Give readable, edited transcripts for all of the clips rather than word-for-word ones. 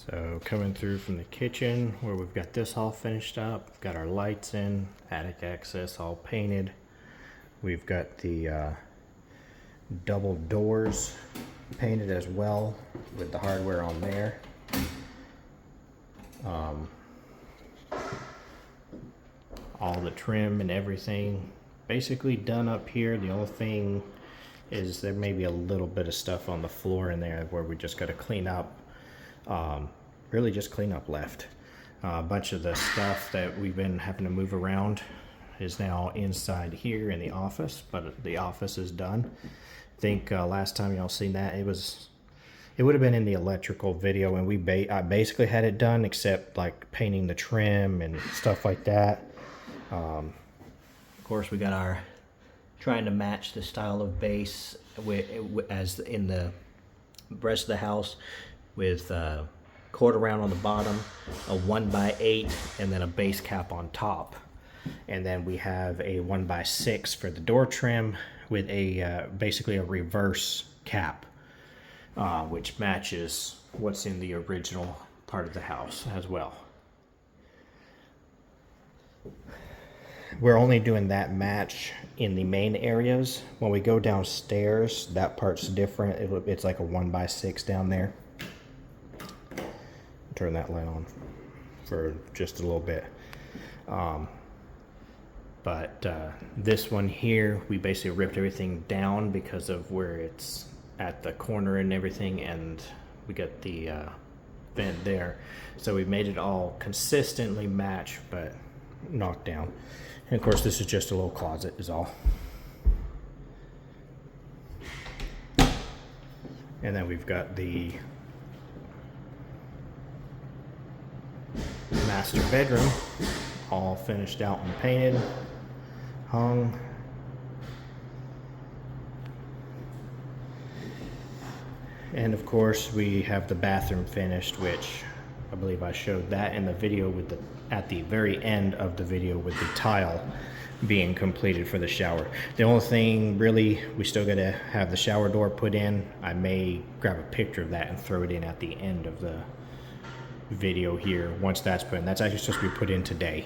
So coming through from the kitchen where we've got this all finished up, got our lights in, attic access all painted. We've got the double doors painted as well with the hardware on there. All the trim and everything basically done up here. The only thing is there may be a little bit of stuff on the floor in there where we just got to clean up. Really just clean up left. A bunch of the stuff that we've been having to move around is now inside here in the office, but the office is done. I think last time y'all seen that, it would have been in the electrical video, and I basically had it done except like painting the trim and stuff like that. Of course, we got our trying to match the style of base as in the rest of the house, with quarter round on the bottom, a 1x8, and then a base cap on top. And then we have a 1x6 for the door trim with a basically a reverse cap, which matches what's in the original part of the house as well. We're only doing that match in the main areas. When we go downstairs, that part's different. It's like a 1x6 down there. Turn that light on for just a little bit. But this one here, we basically ripped everything down because of where it's at the corner and everything, and we got the vent there. So we made it all consistently match, but knocked down. And of course, this is just a little closet is all. And then we've got the master bedroom all finished out and painted, hung. And of course, we have the bathroom finished, which I believe I showed that in the video with at the very end of the video with the tile being completed for the shower. The only thing really, we still got to have the shower door put in. I may grab a picture of that and throw it in at the end of the video here once that's put in. That's actually supposed to be put in today.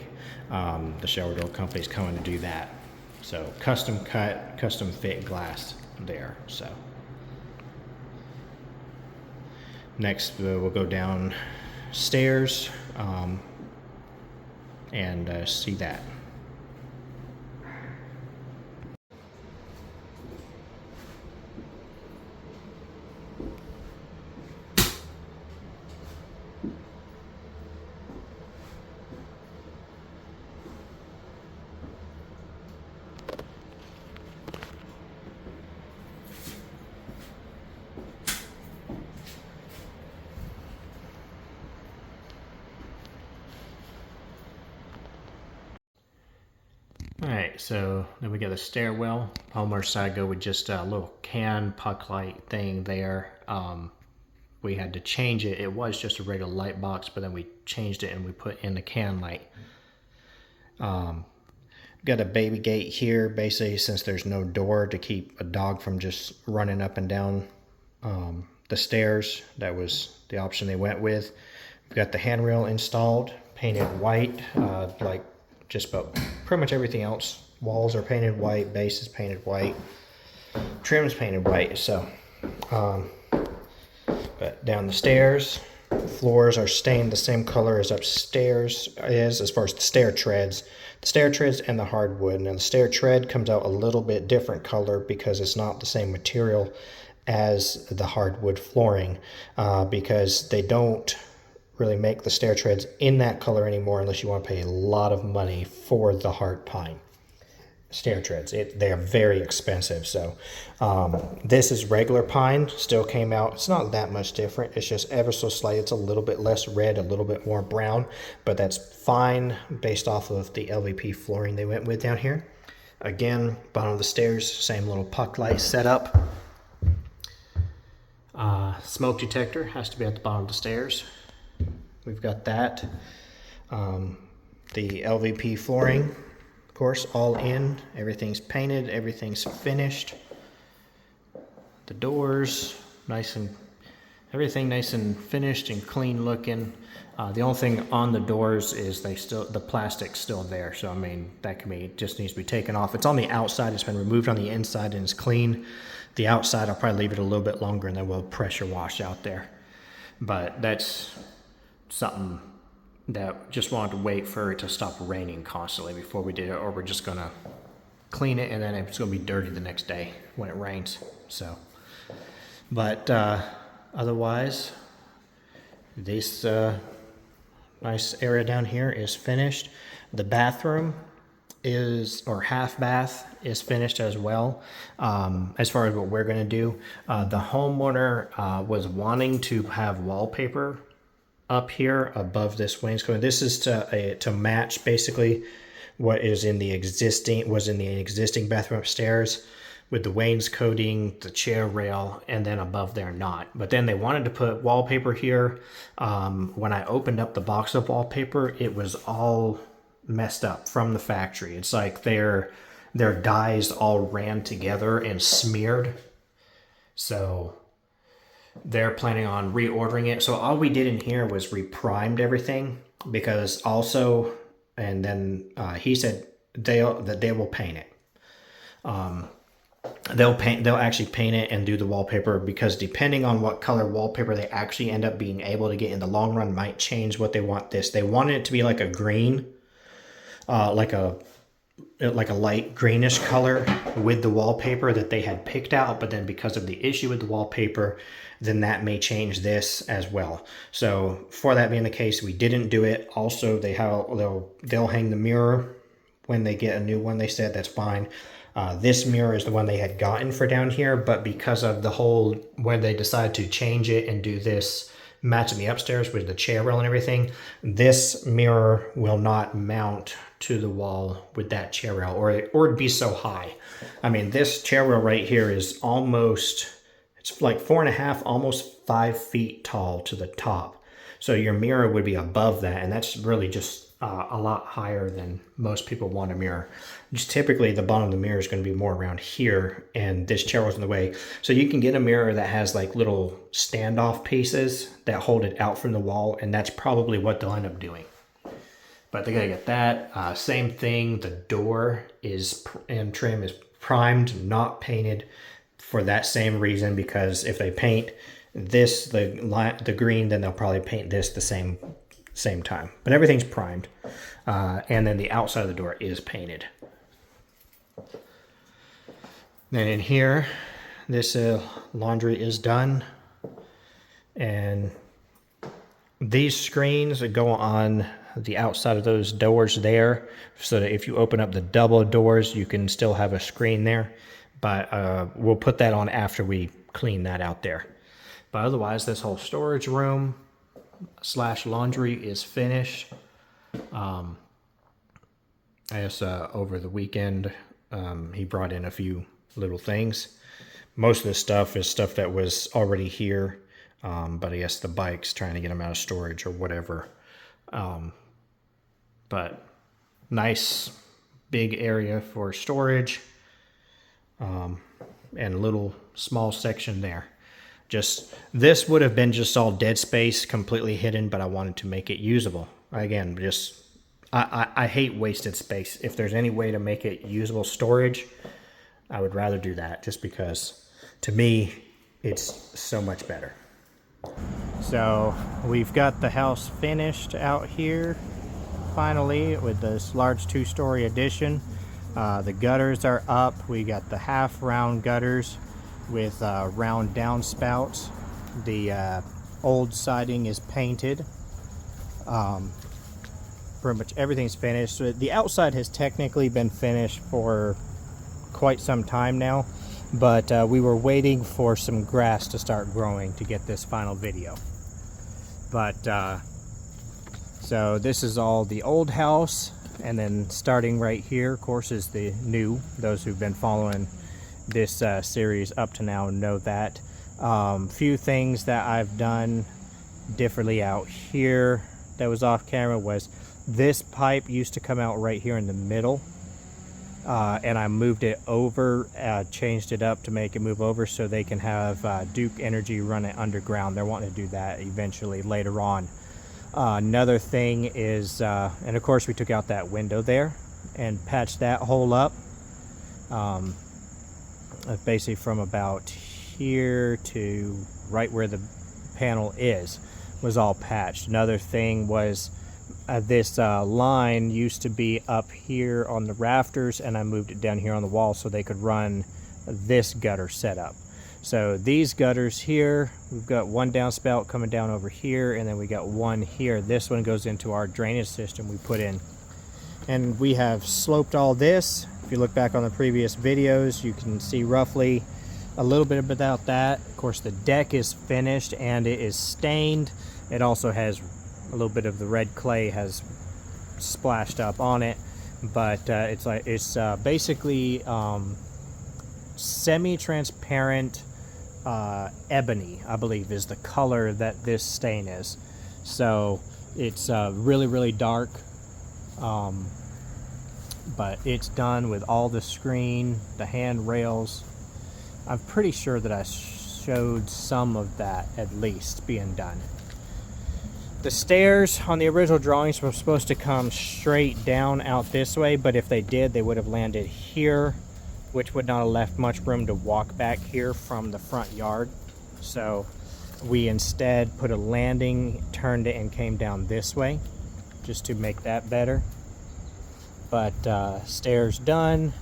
The shower door company's coming to do that. So custom cut, custom fit glass there. So next we'll go downstairs and see that. Alright, so then we got the stairwell. Homer side go with just a little can puck light thing there. We had to change it. It was just a regular light box, but then we changed it and we put in the can light. Got a baby gate here, basically, since there's no door, to keep a dog from just running up and down the stairs. That was the option they went with. We've got the handrail installed, painted white, like just about pretty much everything else. Walls are painted white, base is painted white, trim's painted white. So but down the stairs, floors are stained the same color as upstairs is, as far as the stair treads and the hardwood. Now the stair tread comes out a little bit different color because it's not the same material as the hardwood flooring, because they don't really make the stair treads in that color anymore unless you want to pay a lot of money for the hard pine stair treads. They are very expensive. So this is regular pine, still came out. It's not that much different. It's just ever so slight. It's a little bit less red, a little bit more brown, but that's fine based off of the LVP flooring they went with down here. Again, bottom of the stairs, same little puck light setup. Smoke detector has to be at the bottom of the stairs. We've got that. The LVP flooring, of course, all in. Everything's painted, everything's finished. The doors, nice and everything nice and finished and clean looking. The only thing on the doors is the plastic's still there. So I mean, that can be, just needs to be taken off. It's on the outside, it's been removed on the inside and it's clean. The outside, I'll probably leave it a little bit longer and then we'll pressure wash out there. But that's something that just wanted to wait for it to stop raining constantly before we did it, or we're just gonna clean it and then it's gonna be dirty the next day when it rains. So, but otherwise, this nice area down here is finished. The bathroom is, or half bath is finished as well. As far as what we're gonna do, the homeowner was wanting to have wallpaper up here above this wainscot. This is to match basically what is in the existing bathroom upstairs, with the wainscoting, the chair rail, and then above there not. But then they wanted to put wallpaper here. When I opened up the box of wallpaper, it was all messed up from the factory. It's like their dyes all ran together and smeared. So they're planning on reordering it. So all we did in here was reprimed everything, because also, and then he said they will paint it. They'll actually paint it and do the wallpaper, because depending on what color wallpaper they actually end up being able to get in the long run might change what they want this. They wanted it to be like a green, like a light greenish color with the wallpaper that they had picked out, but then because of the issue with the wallpaper, then that may change this as well. So for that being the case, we didn't do it. Also, they'll hang the mirror when they get a new one. They said that's fine. This mirror is the one they had gotten for down here, but because of the whole, when they decided to change it and do this matching the upstairs with the chair rail and everything, this mirror will not mount to the wall with that chair rail, or it'd be so high. I mean, this chair rail right here is almost, it's like 4.5, almost 5 feet tall to the top. So your mirror would be above that, and that's really just a lot higher than most people want a mirror. Just typically the bottom of the mirror is going to be more around here, and this chair was in the way. So you can get a mirror that has like little standoff pieces that hold it out from the wall, and that's probably what they'll end up doing. But they gotta get that. Same thing, the door and trim is primed, not painted, for that same reason, because if they paint this, the green, then they'll probably paint this the same time. But everything's primed. And then the outside of the door is painted. Then in here, this laundry is done. And these screens go on the outside of those doors there, so that if you open up the double doors, you can still have a screen there. But we'll put that on after we clean that out there. But otherwise, this whole storage room / laundry is finished. I guess over the weekend, he brought in a few little things. Most of the stuff is stuff that was already here, but I guess the bike's trying to get them out of storage or whatever. But nice big area for storage, and a little small section there. Just, this would have been just all dead space, completely hidden, but I wanted to make it usable. Again, just, I hate wasted space. If there's any way to make it usable storage, I would rather do that, just because to me, it's so much better. So we've got the house finished out here, finally, with this large 2-story addition. The gutters are up. We got the half round gutters with round downspouts. The old siding is painted. Pretty much everything's finished. So the outside has technically been finished for quite some time now, but we were waiting for some grass to start growing to get this final video. But so this is all the old house, and then starting right here, of course, is the new. Those who've been following this series up to now know that. Few things that I've done differently out here that was off camera was this pipe used to come out right here in the middle, and I moved it over, changed it up to make it move over so they can have Duke Energy run it underground. They're wanting to do that eventually later on. Another thing is, and of course we took out that window there and patched that hole up. Basically from about here to right where the panel is was all patched. Another thing was this line used to be up here on the rafters, and I moved it down here on the wall so they could run this gutter setup. So these gutters here, we've got one downspout coming down over here, and then we got one here. This one goes into our drainage system we put in. And we have sloped all this. If you look back on the previous videos, you can see roughly a little bit about that. Of course, the deck is finished and it is stained. It also has a little bit of the red clay has splashed up on it, but it's basically semi-transparent ebony, I believe, is the color that this stain is. So it's really, really dark. But it's done with all the screen, the handrails. I'm pretty sure that I showed some of that at least being done. The stairs on the original drawings were supposed to come straight down out this way, but if they did, they would have landed here, which would not have left much room to walk back here from the front yard. So we instead put a landing, turned it, and came down this way just to make that better. But stairs done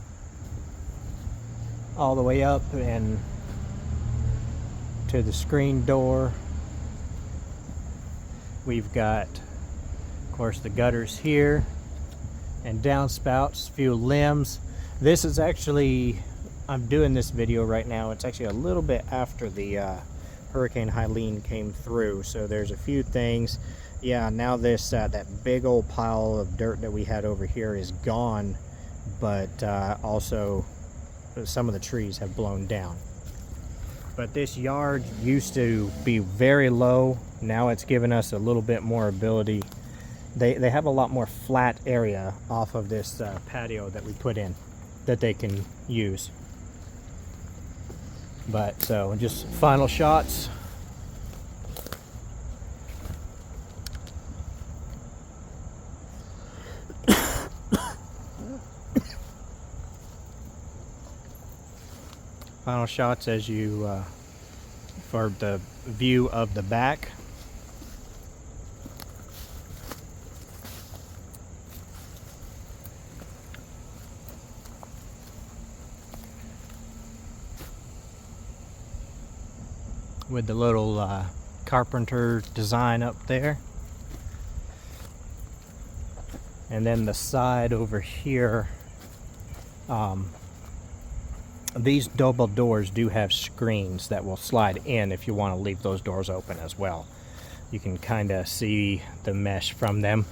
all the way up and to the screen door. We've got, of course, the gutters here and downspouts, a few limbs. This is actually, I'm doing this video right now, it's actually a little bit after the Hurricane Helene came through, so there's a few things. Yeah, now this that big old pile of dirt that we had over here is gone, but also some of the trees have blown down. But this yard used to be very low. Now it's given us a little bit more ability. They have a lot more flat area off of this patio that we put in that they can use. But so just final shots. Final shots as you for the view of the back. With the little carpenter design up there. And then the side over here, these double doors do have screens that will slide in if you want to leave those doors open as well. You can kind of see the mesh from them.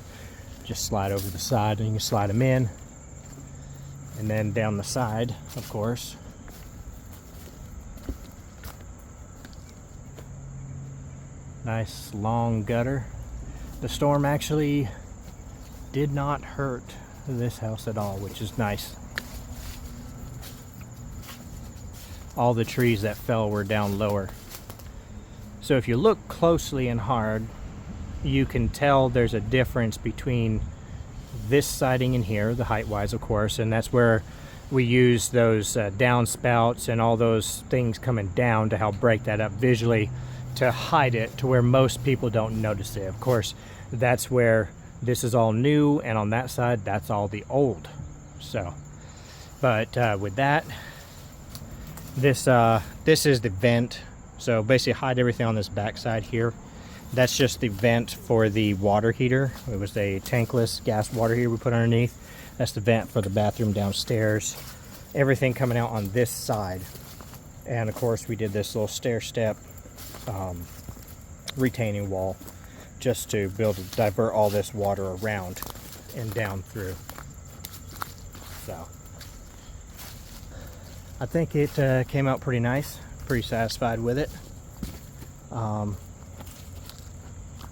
Just slide over the side and you can slide them in. And then down the side, of course, nice long gutter. The storm actually did not hurt this house at all, which is nice. All the trees that fell were down lower. So if you look closely and hard, you can tell there's a difference between this siding in here, the height-wise, of course, and that's where we use those downspouts and all those things coming down to help break that up visually, to hide it to where most people don't notice it. Of course, that's where this is all new, and on that side, that's all the old. So, but with that, this is the vent. So basically hide everything on this back side here. That's just the vent for the water heater. It was a tankless gas water heater we put underneath. That's the vent for the bathroom downstairs. Everything coming out on this side. And of course we did this little stair step retaining wall just to be able to divert all this water around and down through. So I think it came out pretty nice. Pretty satisfied with it. Of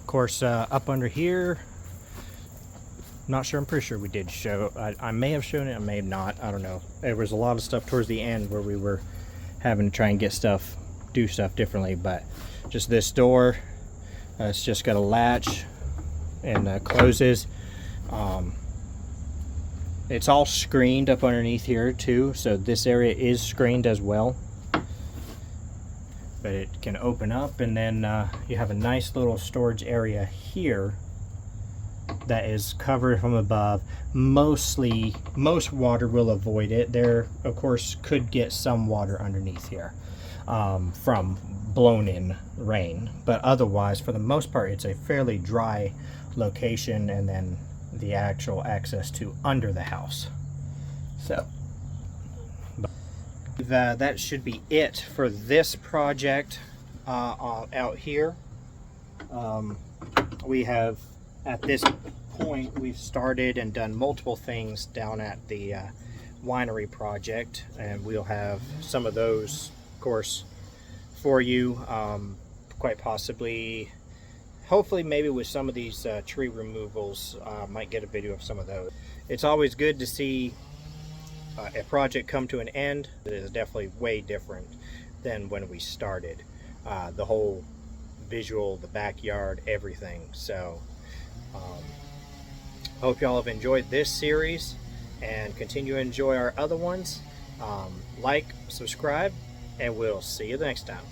course, up under here, Not sure, I'm pretty sure we did show, I may have shown it, I may have not, I don't know. There was a lot of stuff towards the end where we were having to try and get stuff, do stuff differently, but just this door, it's just got a latch and closes. It's all screened up underneath here too, so this area is screened as well. But it can open up, and then you have a nice little storage area here that is covered from above. Most water will avoid it. There, of course, could get some water underneath here from blown in rain, but otherwise, for the most part, it's a fairly dry location, and then the actual access to under the house. So that should be it for this project out here. We have, at this point, we've started and done multiple things down at the winery project, and we'll have some of those, of course, for you, quite possibly, hopefully maybe with some of these tree removals. Might get a video of some of those. It's always good to see a project come to an end. It is definitely way different than when we started. The whole visual, the backyard, everything. So hope y'all have enjoyed this series and continue to enjoy our other ones. Like, subscribe, and we'll see you the next time.